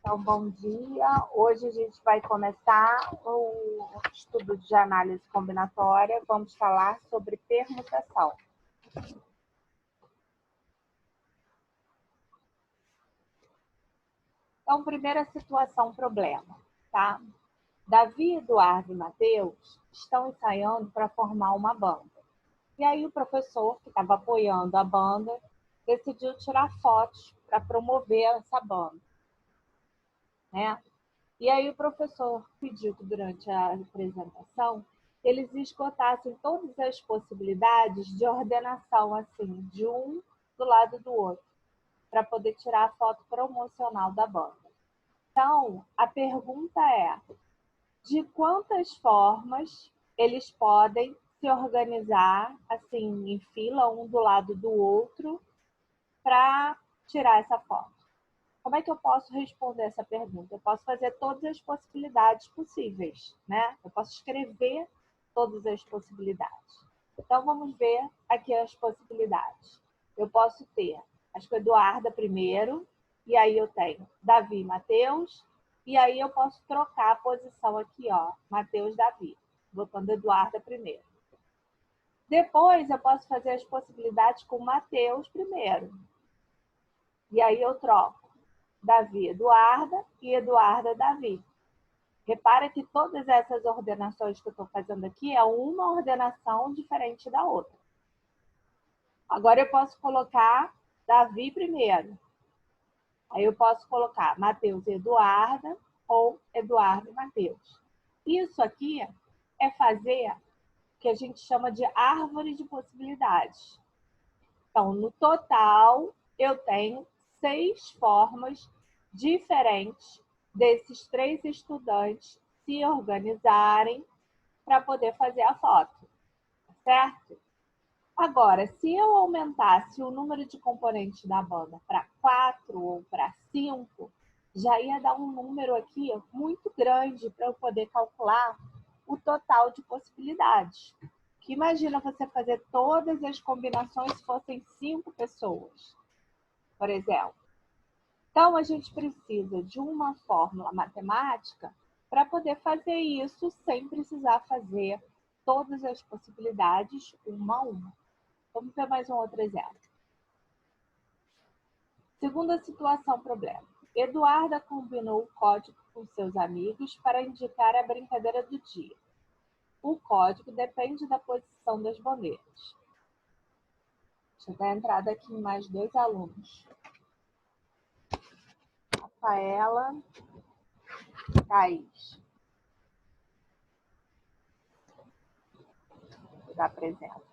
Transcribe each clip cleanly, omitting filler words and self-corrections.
Então, bom dia. Hoje a gente vai começar o estudo de análise combinatória. Vamos falar sobre permutação. Então, primeira situação, problema, tá? Davi, Eduardo e Matheus estão ensaiando para formar uma banda. E aí o professor, que estava apoiando a banda, decidiu tirar fotos para promover essa banda, né? E aí o professor pediu que durante a apresentação eles esgotassem todas as possibilidades de ordenação, assim, de um do lado do outro, para poder tirar a foto promocional da banda. Então, a pergunta é, de quantas formas eles podem se organizar, assim, em fila, um do lado do outro, para tirar essa foto? Como é que eu posso responder essa pergunta? Eu posso fazer todas as possibilidades possíveis, né? Eu posso escrever todas as possibilidades. Então, vamos ver aqui as possibilidades. Eu posso ter, acho que Eduarda primeiro, e aí eu tenho Davi e Matheus, e aí eu posso trocar a posição aqui, ó, Matheus, Davi, botando Eduarda primeiro. Depois, eu posso fazer as possibilidades com Matheus primeiro. E aí eu troco Davi, Eduarda e Eduarda, Davi. Repara que todas essas ordenações que eu estou fazendo aqui é uma ordenação diferente da outra. Agora eu posso colocar Davi primeiro. Aí eu posso colocar Matheus e Eduarda ou Eduardo e Matheus. Isso aqui é fazer o que a gente chama de árvore de possibilidades. Então, no total, eu tenho 6 formas diferentes desses 3 estudantes se organizarem para poder fazer a foto, certo? Agora, se eu aumentasse o número de componentes da banda para 4 ou para 5, já ia dar um número aqui muito grande para eu poder calcular o total de possibilidades. Que imagina você fazer todas as combinações se fossem 5 pessoas, por exemplo. Então, a gente precisa de uma fórmula matemática para poder fazer isso sem precisar fazer todas as possibilidades uma a uma. Vamos ver mais um outro exemplo. Segunda situação, problema. Eduarda combinou o código com seus amigos para indicar a brincadeira do dia. O código depende da posição das bandeiras. Deixa eu dar entrada aqui em mais 2 alunos. Rafaela, Thaís. Vou dar presença.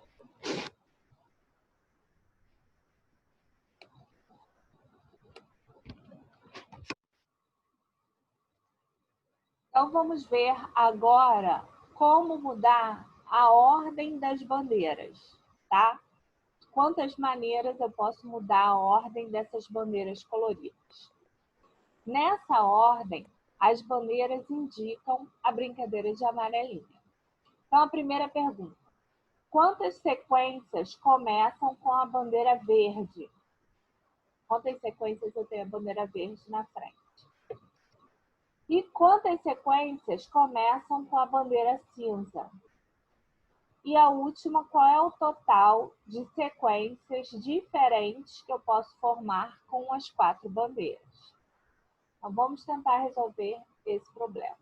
Então, vamos ver agora como mudar a ordem das bandeiras, tá? Quantas maneiras eu posso mudar a ordem dessas bandeiras coloridas? Nessa ordem, as bandeiras indicam a brincadeira de amarelinha. Então, a primeira pergunta. Quantas sequências começam com a bandeira verde? Quantas sequências eu tenho a bandeira verde na frente? E quantas sequências começam com a bandeira cinza? E a última, qual é o total de sequências diferentes que eu posso formar com as 4 bandeiras? Então, vamos tentar resolver esse problema.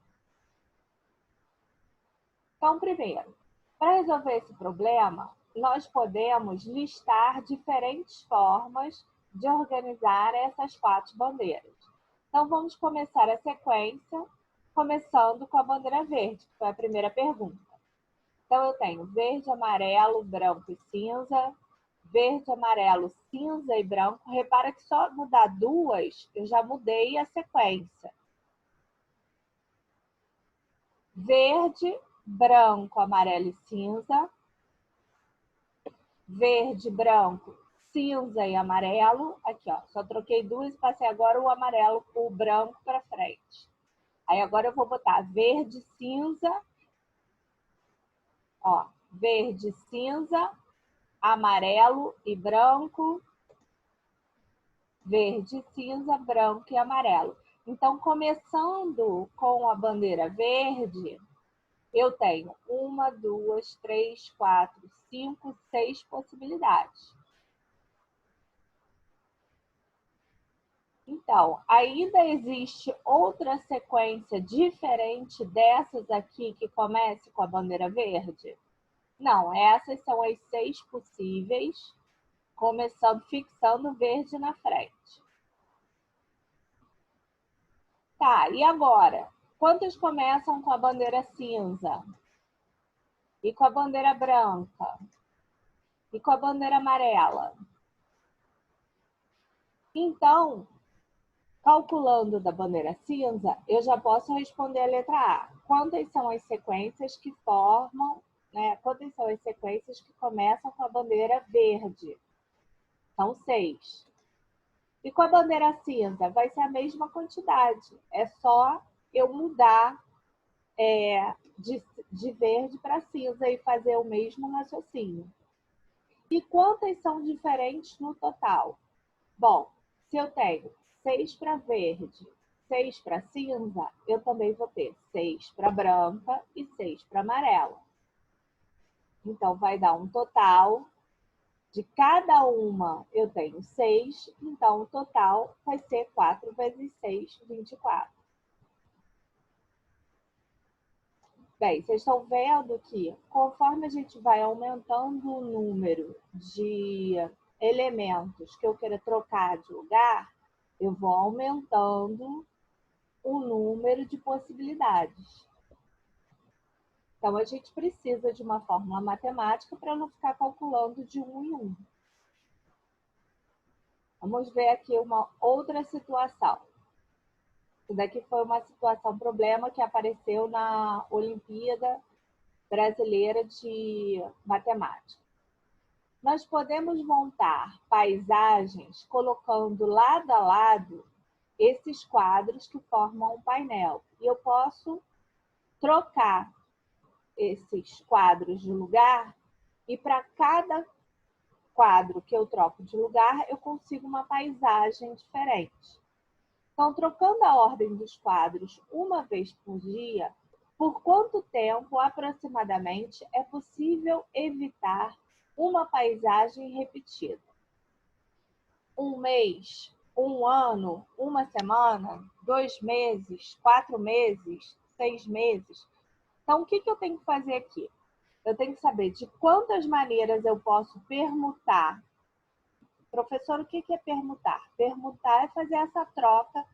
Então, primeiro, para resolver esse problema, nós podemos listar diferentes formas de organizar essas 4 bandeiras. Então, vamos começar a sequência, começando com a bandeira verde, que foi a primeira pergunta. Então, eu tenho verde, amarelo, branco e cinza, verde, amarelo, cinza e branco. Repara que só mudar 2, eu já mudei a sequência. Verde, branco, amarelo e cinza. Verde, branco, cinza e amarelo. Aqui, ó, só troquei 2 e passei agora o amarelo com o branco para frente. Aí agora eu vou botar verde, cinza, ó, verde, cinza, amarelo e branco, verde, cinza, branco e amarelo. Então, começando com a bandeira verde, eu tenho 1, 2, 3, 4, 5, 6 possibilidades. Então, ainda existe outra sequência diferente dessas aqui que comece com a bandeira verde? Não, essas são as 6 possíveis, começando, fixando verde na frente. Tá, e agora? Quantas começam com a bandeira cinza? E com a bandeira branca? E com a bandeira amarela? Então, calculando da bandeira cinza, eu já posso responder a letra A. Quantas são as sequências que formam, né? Quantas são as sequências que começam com a bandeira verde? São 6. E com a bandeira cinza, vai ser a mesma quantidade. É só eu mudar de verde para cinza e fazer o mesmo raciocínio. E quantas são diferentes no total? Bom, se eu tenho 6 para verde, 6 para cinza, eu também vou ter 6 para branca e 6 para amarela. Então, vai dar um total de cada uma eu tenho 6, então o total vai ser 4 vezes 6, 24. Bem, vocês estão vendo que conforme a gente vai aumentando o número de elementos que eu queira trocar de lugar, eu vou aumentando o número de possibilidades. Então, a gente precisa de uma fórmula matemática para não ficar calculando de um em um. Vamos ver aqui uma outra situação. Isso daqui foi uma situação, problema que apareceu na Olimpíada Brasileira de Matemática. Nós podemos montar paisagens colocando lado a lado esses quadros que formam um painel. E eu posso trocar esses quadros de lugar e para cada quadro que eu troco de lugar, eu consigo uma paisagem diferente. Então, trocando a ordem dos quadros uma vez por dia, por quanto tempo, aproximadamente, é possível evitar uma paisagem repetida? Um mês, um ano, uma semana, 2 meses, 4 meses, 6 meses? Então, o que eu tenho que fazer aqui? Eu tenho que saber de quantas maneiras eu posso permutar. Professor, o que é permutar? Permutar é fazer essa troca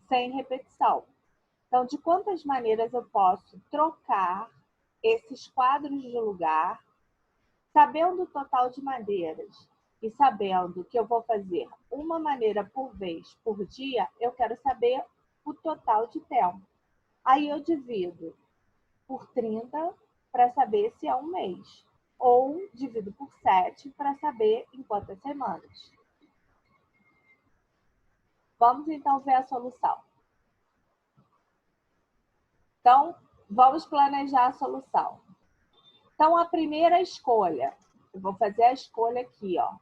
sem repetição. Então, de quantas maneiras eu posso trocar esses quadros de lugar, sabendo o total de maneiras e sabendo que eu vou fazer uma maneira por vez, por dia, eu quero saber o total de tempo. Aí eu divido por 30 para saber se é um mês. Ou divido por 7 para saber em quantas semanas. Vamos então ver a solução. Então, vamos planejar a solução. Então, a primeira escolha, eu vou fazer a escolha aqui, ó.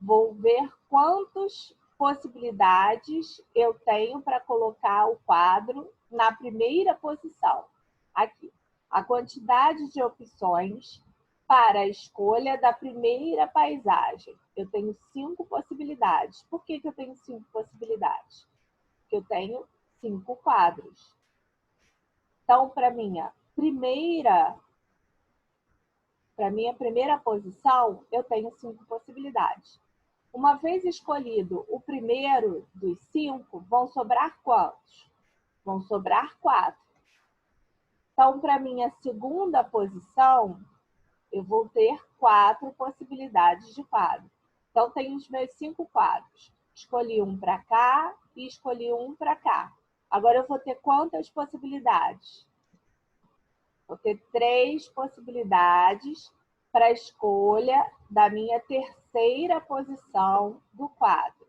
Vou ver quantas possibilidades eu tenho para colocar o quadro na primeira posição. Aqui, a quantidade de opções para a escolha da primeira paisagem. Eu tenho 5 possibilidades. Por que eu tenho 5 possibilidades? Porque eu tenho 5 quadros. Então, para minha primeira posição, eu tenho 5 possibilidades. Uma vez escolhido o primeiro dos 5, vão sobrar quantos? Vão sobrar 4. Então, para minha segunda posição, eu vou ter 4 possibilidades de quadro. Então, tenho os meus 5 quadros. Escolhi um para cá e escolhi um para cá. Agora, eu vou ter quantas possibilidades? Vou ter 3 possibilidades para a escolha da minha terceira posição do quadro.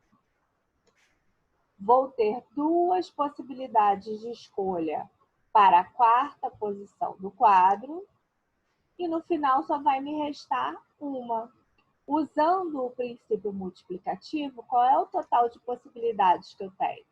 Vou ter 2 possibilidades de escolha para a quarta posição do quadro. E no final só vai me restar uma. Usando o princípio multiplicativo, qual é o total de possibilidades que eu tenho?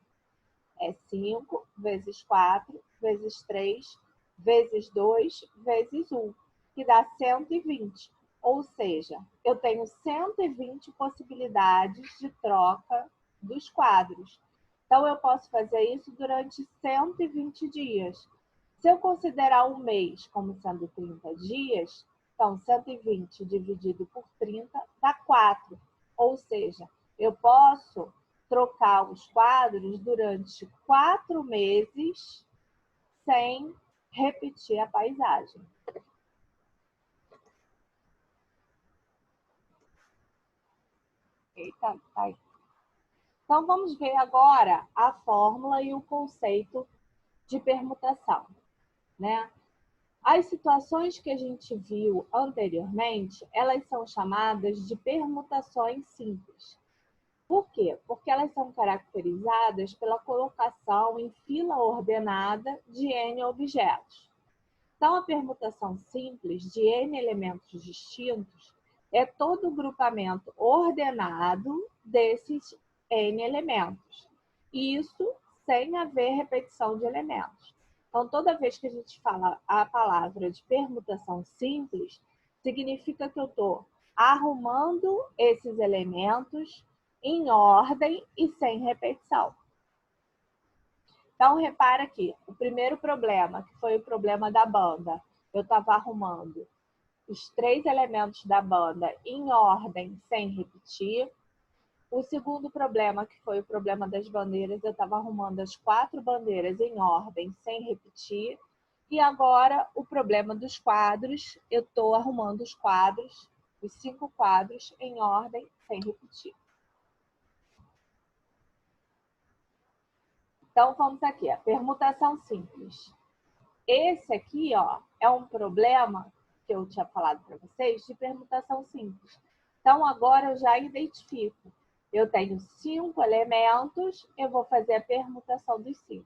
É 5 vezes 4 vezes 3 vezes 2 vezes 1, que dá 120. Ou seja, eu tenho 120 possibilidades de troca dos quadros. Então, eu posso fazer isso durante 120 dias. Se eu considerar um mês como sendo 30 dias, então 120 dividido por 30 dá 4. Ou seja, eu posso trocar os quadros durante 4 meses sem repetir a paisagem. Eita, tá aí. Então, vamos ver agora a fórmula e o conceito de permutação, né? As situações que a gente viu anteriormente, elas são chamadas de permutações simples. Por quê? Porque elas são caracterizadas pela colocação em fila ordenada de N objetos. Então, a permutação simples de N elementos distintos é todo o grupamento ordenado desses N elementos. Isso sem haver repetição de elementos. Então, toda vez que a gente fala a palavra de permutação simples, significa que eu estou arrumando esses elementos em ordem e sem repetição. Então, repara aqui, o primeiro problema, que foi o problema da banda, eu estava arrumando os 3 elementos da banda em ordem, sem repetir. O segundo problema, que foi o problema das bandeiras, eu estava arrumando as 4 bandeiras em ordem, sem repetir. E agora, o problema dos quadros, eu estou arrumando os quadros, os 5 quadros, em ordem, sem repetir. Então, vamos aqui, a permutação simples. Esse aqui, ó, é um problema que eu tinha falado para vocês de permutação simples. Então, agora eu já identifico. Eu tenho 5 elementos, eu vou fazer a permutação dos 5.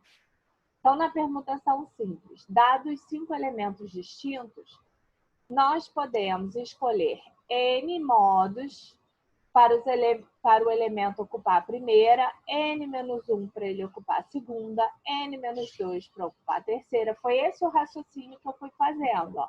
Então, na permutação simples, dados os 5 elementos distintos, nós podemos escolher N modos para o elemento ocupar a primeira, N-1 para ele ocupar a segunda, N-2 para ocupar a terceira. Foi esse o raciocínio que eu fui fazendo. Ó.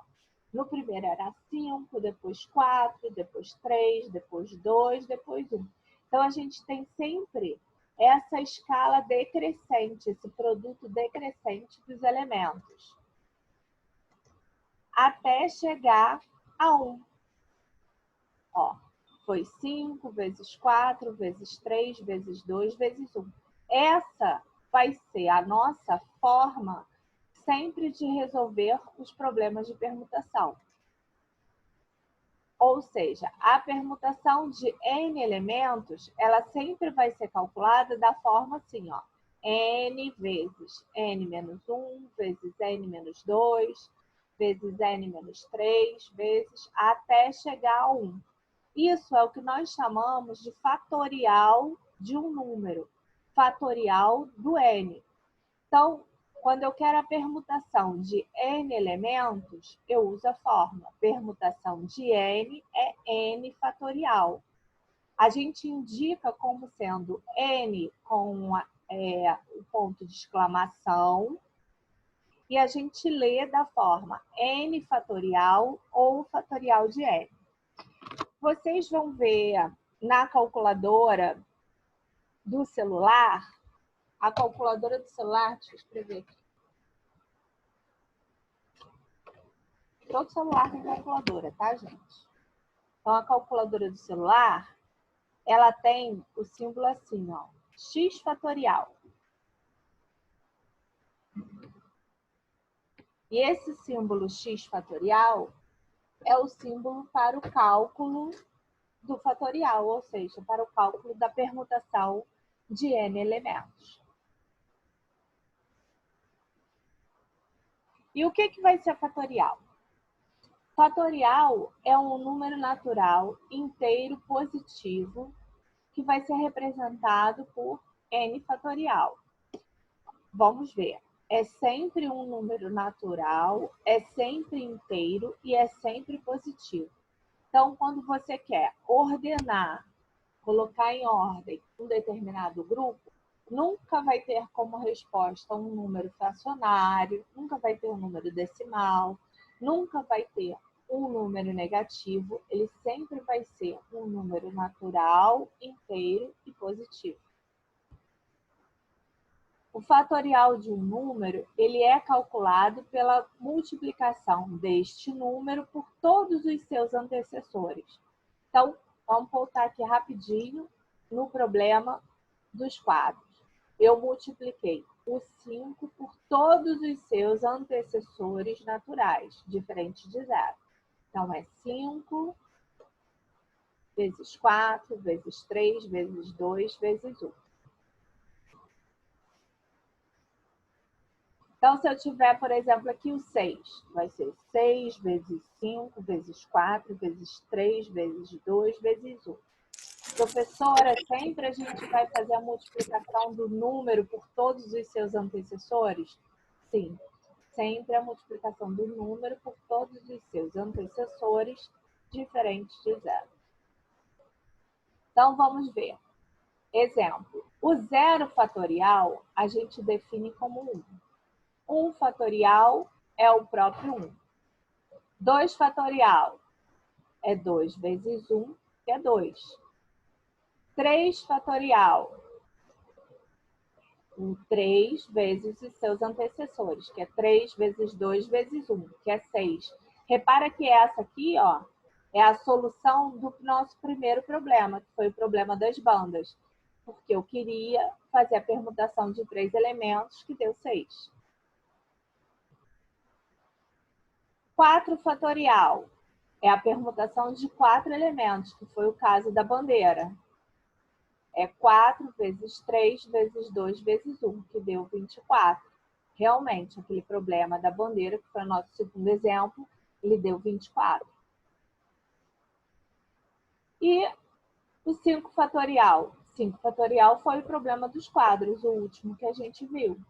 No primeiro era 5, depois 4, depois 3, depois 2, depois 1. Então, a gente tem sempre essa escala decrescente, esse produto decrescente dos elementos, até chegar a 1. Ó. Foi 5 vezes 4, vezes 3, vezes 2, vezes 1. Essa vai ser a nossa forma sempre de resolver os problemas de permutação. Ou seja, a permutação de N elementos, ela sempre vai ser calculada da forma assim, ó. N vezes N-1, vezes N-2, vezes N-3, vezes até chegar a 1. Isso é o que nós chamamos de fatorial de um número, fatorial do N. Então, quando eu quero a permutação de N elementos, eu uso a fórmula. Permutação de N é N fatorial. A gente indica como sendo N com o ponto de exclamação e a gente lê da forma N fatorial ou fatorial de N. Vocês vão ver na calculadora do celular, a calculadora do celular, deixa eu escrever aqui. Todo celular tem calculadora, tá, gente? Então, a calculadora do celular, ela tem o símbolo assim, ó, x fatorial. E esse símbolo x fatorial é o símbolo para o cálculo do fatorial, ou seja, para o cálculo da permutação de N elementos. E o que vai ser fatorial? Fatorial é um número natural inteiro positivo que vai ser representado por N fatorial. Vamos ver. É sempre um número natural, é sempre inteiro e é sempre positivo. Então, quando você quer ordenar, colocar em ordem um determinado grupo, nunca vai ter como resposta um número fracionário, nunca vai ter um número decimal, nunca vai ter um número negativo, ele sempre vai ser um número natural, inteiro e positivo. O fatorial de um número, ele é calculado pela multiplicação deste número por todos os seus antecessores. Então, vamos voltar aqui rapidinho no problema dos quadros. Eu multipliquei o 5 por todos os seus antecessores naturais, diferente de zero. Então, é 5 vezes 4, vezes 3, vezes 2, vezes 1. Então, se eu tiver, por exemplo, aqui o 6, vai ser 6 vezes 5, vezes 4, vezes 3, vezes 2, vezes 1. Professora, sempre a gente vai fazer a multiplicação do número por todos os seus antecessores? Sim, sempre a multiplicação do número por todos os seus antecessores, diferente de zero. Então, vamos ver. Exemplo, o zero fatorial a gente define como 1. 1 fatorial é o próprio 1. 2 fatorial é 2 vezes 1, que é 2. 3 fatorial, o 3 vezes os seus antecessores, que é 3 vezes 2 vezes 1, que é 6. Repara que essa aqui, ó, é a solução do nosso primeiro problema, que foi o problema das bandas. Porque eu queria fazer a permutação de 3 elementos, que deu 6. 4 fatorial é a permutação de 4 elementos, que foi o caso da bandeira. É 4 vezes 3 vezes 2 vezes 1, que deu 24. Realmente, aquele problema da bandeira, que foi o nosso segundo exemplo, ele deu 24. E o 5 fatorial. 5 fatorial foi o problema dos quadros, o último que a gente viu,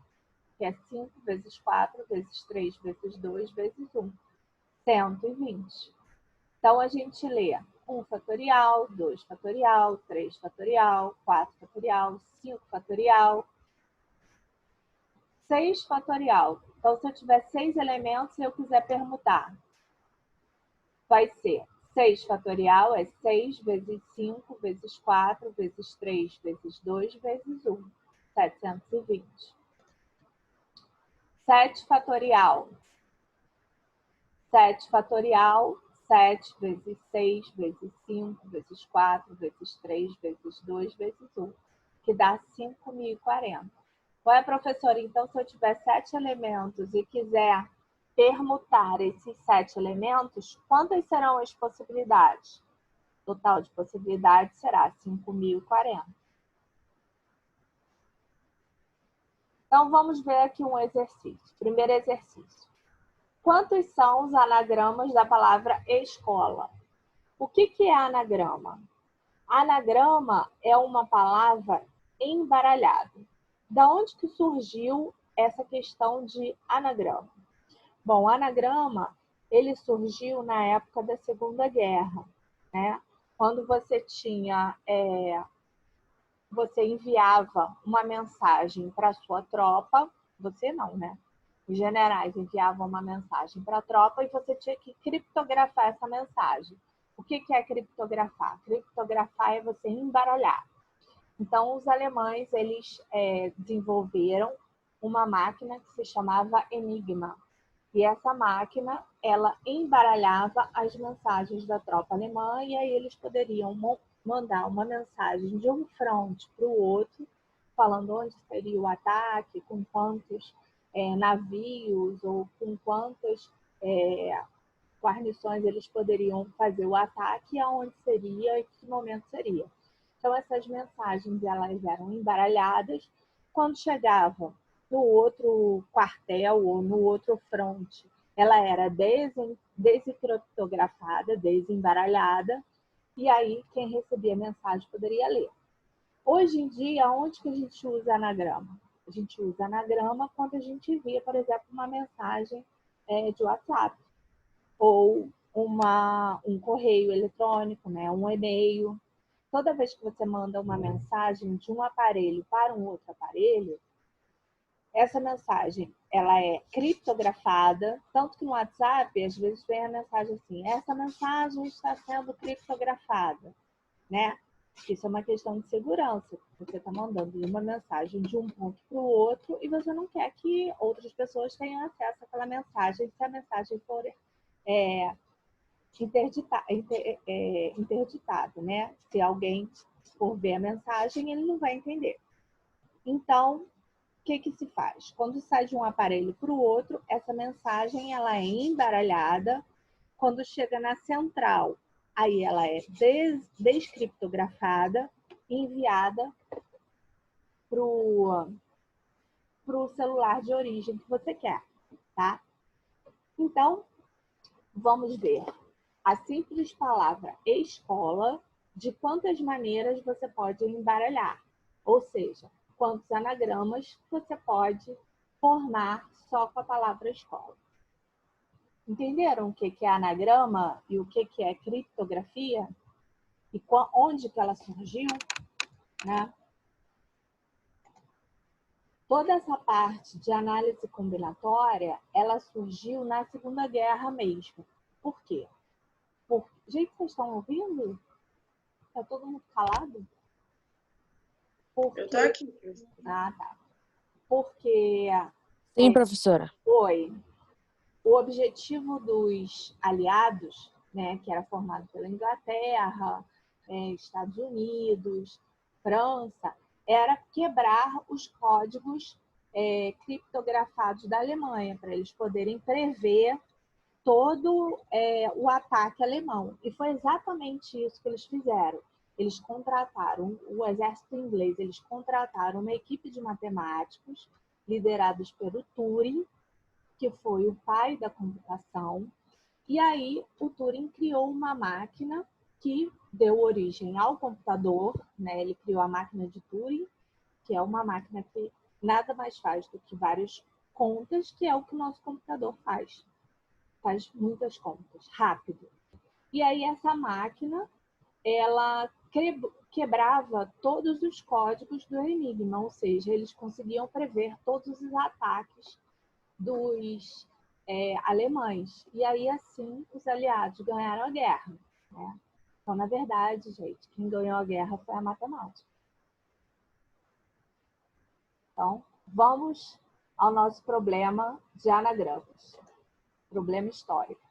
que é 5 vezes 4 vezes 3 vezes 2 vezes 1. 120. Então, a gente lê 1 fatorial, 2 fatorial, 3 fatorial, 4 fatorial, 5 fatorial, 6 fatorial. Então, se eu tiver 6 elementos e eu quiser permutar, vai ser 6 fatorial é 6 vezes 5 vezes 4 vezes 3 vezes 2 vezes 1, 720. 7 fatorial. 7 fatorial, 7 vezes 6 vezes 5 vezes 4 vezes 3 vezes 2 vezes 1, que dá 5.040. Ué, professora, então se eu tiver 7 elementos e quiser permutar esses 7 elementos, quantas serão as possibilidades? O total de possibilidades será 5.040. Então, vamos ver aqui um exercício. Primeiro exercício. Quantos são os anagramas da palavra escola? O que é anagrama? Anagrama é uma palavra embaralhada. Da onde que surgiu essa questão de anagrama? Bom, anagrama, ele surgiu na época da Segunda Guerra, né? Quando você você enviava uma mensagem para a sua tropa, você não, né? Os generais enviavam uma mensagem para a tropa e você tinha que criptografar essa mensagem. O que é criptografar? Criptografar é você embaralhar. Então, os alemães, eles desenvolveram uma máquina que se chamava Enigma. E essa máquina, ela embaralhava as mensagens da tropa alemã e aí eles poderiam mandar uma mensagem de um fronte para o outro, falando onde seria o ataque, com quantos navios ou com quantas guarnições eles poderiam fazer o ataque e aonde seria e que momento seria. Então, essas mensagens elas eram embaralhadas. Quando chegavam no outro quartel ou no outro fronte, ela era desencriptografada, desembaralhada, e aí quem recebia a mensagem poderia ler. Hoje em dia, onde que a gente usa anagrama? A gente usa anagrama quando a gente envia, por exemplo, uma mensagem de WhatsApp ou um correio eletrônico, né? Um e-mail. toda vez que você manda uma mensagem de um aparelho para um outro aparelho, essa mensagem ela é criptografada, tanto que no WhatsApp, às vezes vem a mensagem assim, essa mensagem está sendo criptografada, né? Isso é uma questão de segurança. Você está mandando uma mensagem de um ponto para o outro e você não quer que outras pessoas tenham acesso àquela mensagem se a mensagem for interditada, né? Se alguém for ver a mensagem, ele não vai entender. Então, o que se faz? Quando sai de um aparelho para o outro, essa mensagem ela é embaralhada. Quando chega na central, aí ela é descriptografada e enviada para o celular de origem que você quer, tá? Então, vamos ver a simples palavra escola, de quantas maneiras você pode embaralhar. Ou seja, quantos anagramas você pode formar só com a palavra escola. Entenderam o que é anagrama e o que é criptografia? E onde que ela surgiu? Né? Toda essa parte de análise combinatória, ela surgiu na Segunda Guerra mesmo. Por quê? Gente, vocês estão ouvindo? Está todo mundo calado? Eu estou aqui. Ah, tá. Porque... Sim, professora. Foi o objetivo dos aliados, né, que era formado pela Inglaterra, Estados Unidos, França, era quebrar os códigos criptografados da Alemanha, para eles poderem prever todo o ataque alemão. E foi exatamente isso que eles fizeram. Eles contrataram, o exército inglês, eles contrataram uma equipe de matemáticos liderados pelo Turing, que foi o pai da computação, e aí o Turing criou uma máquina que deu origem ao computador, né? Ele criou a máquina de Turing, que é uma máquina que nada mais faz do que várias contas, que é o que o nosso computador faz. Faz muitas contas, rápido. E aí essa máquina, ela quebrava todos os códigos do Enigma, ou seja, eles conseguiam prever todos os ataques dos alemães. E aí, assim, os aliados ganharam a guerra. Né? Então, na verdade, gente, quem ganhou a guerra foi a matemática. Então, vamos ao nosso problema de anagramas. Problema histórico.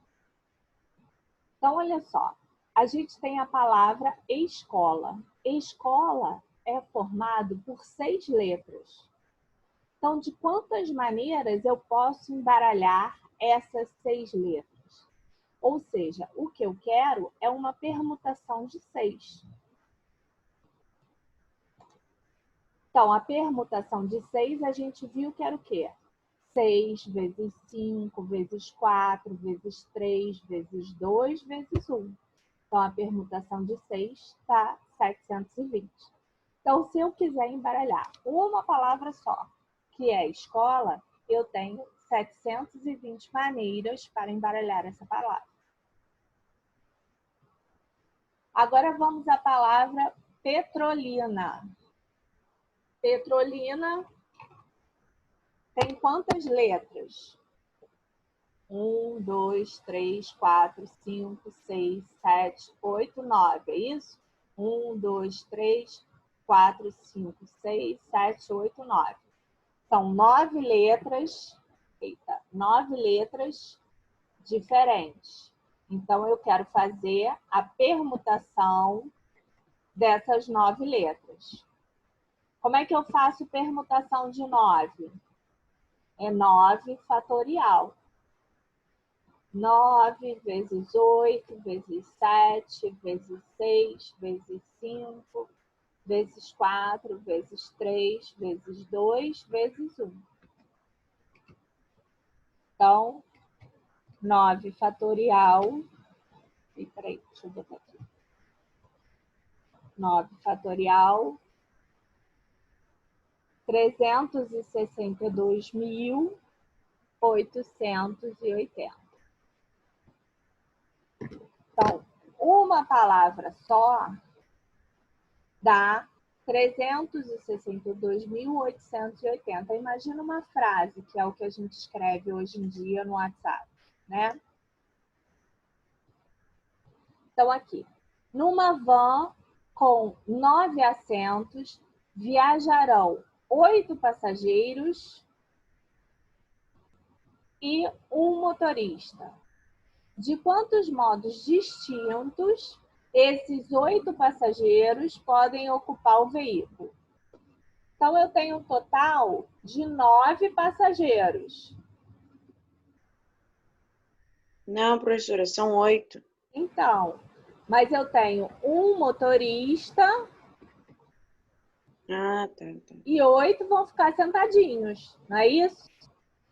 Então, olha só. A gente tem a palavra escola. Escola é formado por 6 letras. Então, de quantas maneiras eu posso embaralhar essas 6 letras? Ou seja, o que eu quero é uma permutação de 6. Então, a permutação de 6, a gente viu que era o quê? 6 vezes 5, vezes 4, vezes 3, vezes 2, vezes 1. Então, a permutação de 6 está 720. Então, se eu quiser embaralhar uma palavra só, que é escola, eu tenho 720 maneiras para embaralhar essa palavra. Agora vamos à palavra petrolina. Petrolina tem quantas letras? 1, 2, 3, 4, 5, 6, 7, 8, 9. É isso? 1, 2, 3, 4, 5, 6, 7, 8, 9. São 9 letras, 9 letras diferentes. Então, eu quero fazer a permutação dessas 9 letras. Como é que eu faço permutação de 9? É 9 fatorial. 9 vezes 8, vezes 7, vezes 6, vezes 5, vezes 4, vezes 3, vezes 2, vezes 1. Então, 9 fatorial. Peraí, deixa eu botar aqui. 9 fatorial. 362.880. Então, uma palavra só, dá 362.880. Imagina uma frase, que é o que a gente escreve hoje em dia no WhatsApp, né? Então, aqui. Numa van com 9 assentos, viajarão 8 passageiros e um motorista. De quantos modos distintos esses 8 passageiros podem ocupar o veículo? Então, eu tenho um total de 9 passageiros. Não, professora, são 8. Então, mas eu tenho um motorista Tá. e 8 vão ficar sentadinhos, não é isso?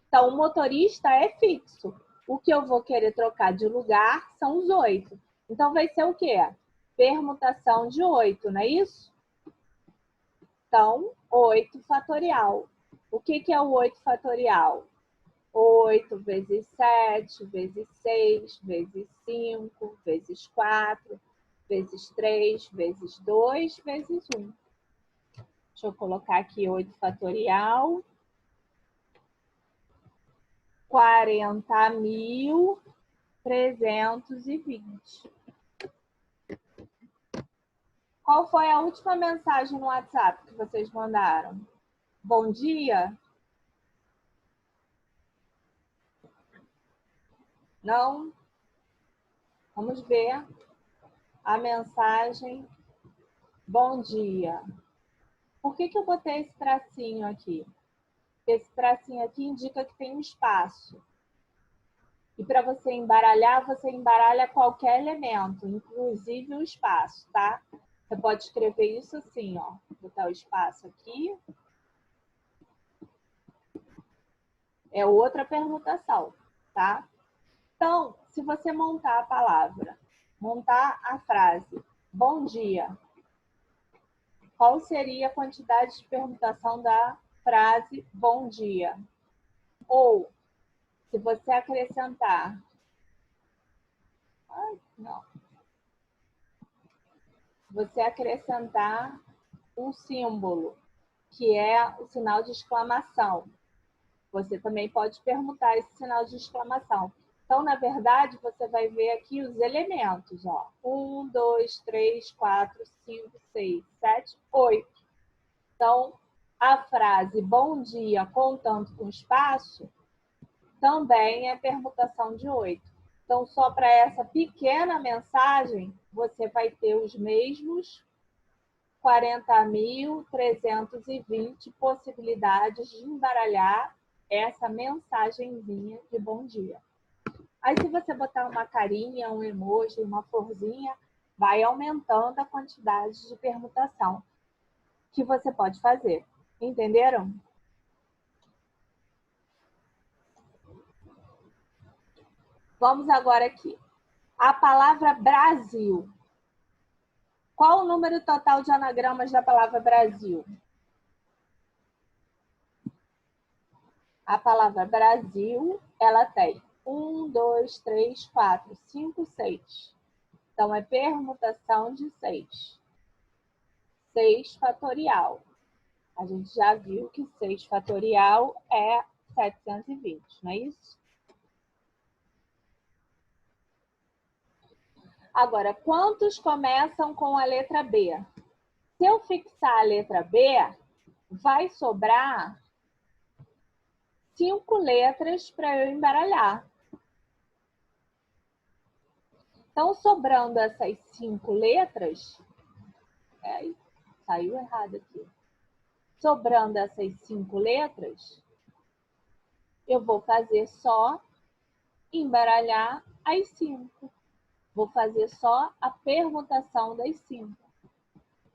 Então, o motorista é fixo. O que eu vou querer trocar de lugar são os 8. Então, vai ser o quê? Permutação de 8, não é isso? Então, 8 fatorial. O que é o 8 fatorial? 8 vezes 7, vezes 6, vezes 5, vezes 4, vezes 3, vezes 2, vezes 1. Deixa eu colocar aqui 8 fatorial. 40.320. Qual foi a última mensagem no WhatsApp que vocês mandaram? Bom dia? Não? Vamos ver a mensagem. Bom dia. Por que eu botei esse tracinho aqui? Esse tracinho aqui indica que tem um espaço. E para você embaralha qualquer elemento, inclusive o espaço, tá? Você pode escrever isso assim, ó. Botar o espaço aqui. É outra permutação, tá? Então, se você montar a palavra, montar a frase, bom dia, qual seria a quantidade de permutação da frase bom dia? Ou, se você acrescentar... Você acrescentar um símbolo, que é o sinal de exclamação. Você também pode permutar esse sinal de exclamação. Então, na verdade, você vai ver aqui os elementos, ó. 1, 2, 3, 4, 5, 6, 7, 8. Então, a frase bom dia contando com espaço também é permutação de 8. Então, só para essa pequena mensagem, você vai ter os mesmos 40.320 possibilidades de embaralhar essa mensagenzinha de bom dia. Aí, se você botar uma carinha, um emoji, uma florzinha, vai aumentando a quantidade de permutação que você pode fazer. Entenderam? Vamos agora aqui. A palavra Brasil. Qual o número total de anagramas da palavra Brasil? A palavra Brasil, ela tem 1, 2, 3, 4, 5, 6. Então, é permutação de 6. 6 fatorial. A gente já viu que 6 fatorial é 720, não é isso? Agora, quantos começam com a letra B? Se eu fixar a letra B, vai sobrar 5 letras para eu embaralhar. Então, sobrando essas 5 letras... saiu errado aqui. Sobrando essas 5 letras, eu vou fazer só embaralhar as 5. Vou fazer só a permutação das 5.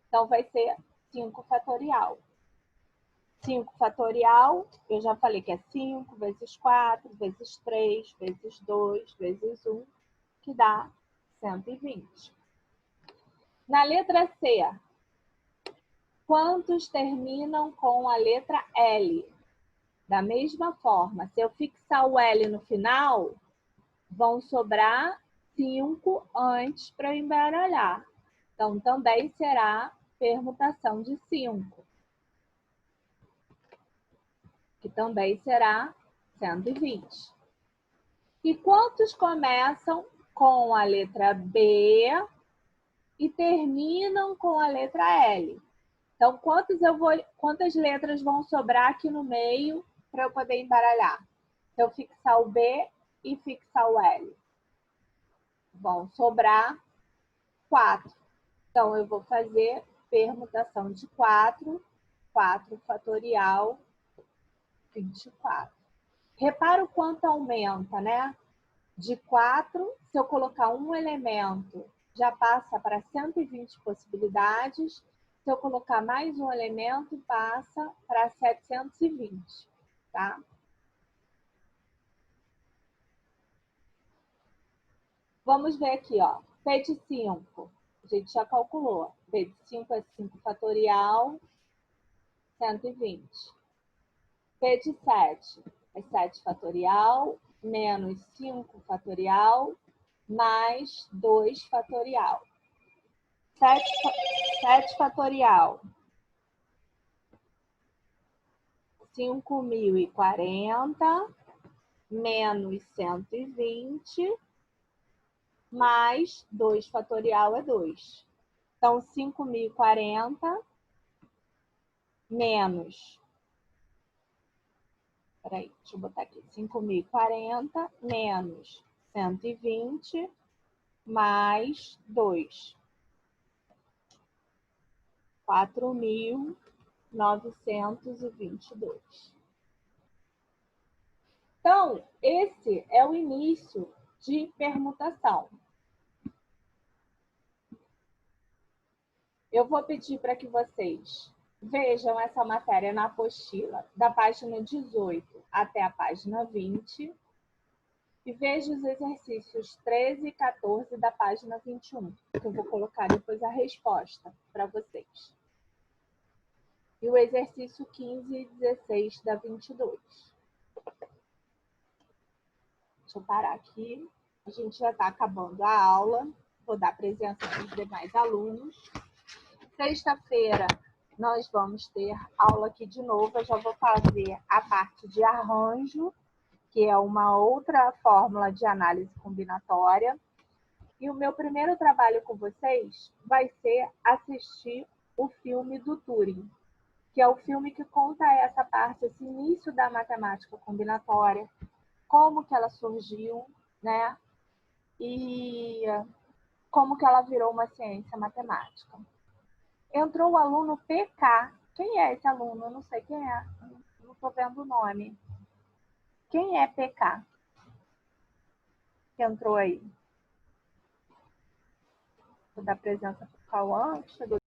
Então, vai ser 5 fatorial. 5 fatorial, eu já falei que é 5 vezes 4, vezes 3, vezes 2, vezes 1, que dá 120. Na letra C, quantos terminam com a letra L? Da mesma forma, se eu fixar o L no final, vão sobrar 5 antes para eu embaralhar. Então, também será permutação de 5, que também será 120. E quantos começam com a letra B e terminam com a letra L? Então, quantas letras vão sobrar aqui no meio para eu poder embaralhar? Se eu fixar o B e fixar o L, vão sobrar 4. Então, eu vou fazer permutação de 4, 4 fatorial, 24. Repara o quanto aumenta, né? De 4, se eu colocar um elemento, já passa para 120 possibilidades. Se eu colocar mais um elemento, passa para 720, tá? Vamos ver aqui, ó. P de 5, a gente já calculou. P de 5 é 5 fatorial, 120. P de 7 é 7 fatorial, menos 5 fatorial, mais 2 fatorial. 7 fatorial. 5.040 menos 120 mais 2 fatorial é 2. Então, 5.040 menos... Peraí, deixa eu botar aqui. 5.040 menos 120 mais 2. 4.922. Então, esse é o início de permutação. Eu vou pedir para que vocês vejam essa matéria na apostila, da página 18 até a página 20, e vejam os exercícios 13 e 14 da página 21, que eu vou colocar depois a resposta para vocês. E o exercício 15 e 16 da 22. Deixa eu parar aqui. A gente já está acabando a aula. Vou dar presença dos demais alunos. Sexta-feira, nós vamos ter aula aqui de novo. Eu já vou fazer a parte de arranjo, que é uma outra fórmula de análise combinatória. E o meu primeiro trabalho com vocês vai ser assistir o filme do Turing, que é o filme que conta essa parte, esse início da matemática combinatória, como que ela surgiu, né? E como que ela virou uma ciência matemática. Entrou o aluno PK. Quem é esse aluno? Eu não sei quem é. Não estou vendo o nome. Quem é PK? Que entrou aí? Vou dar presença para o Cauã, que chegou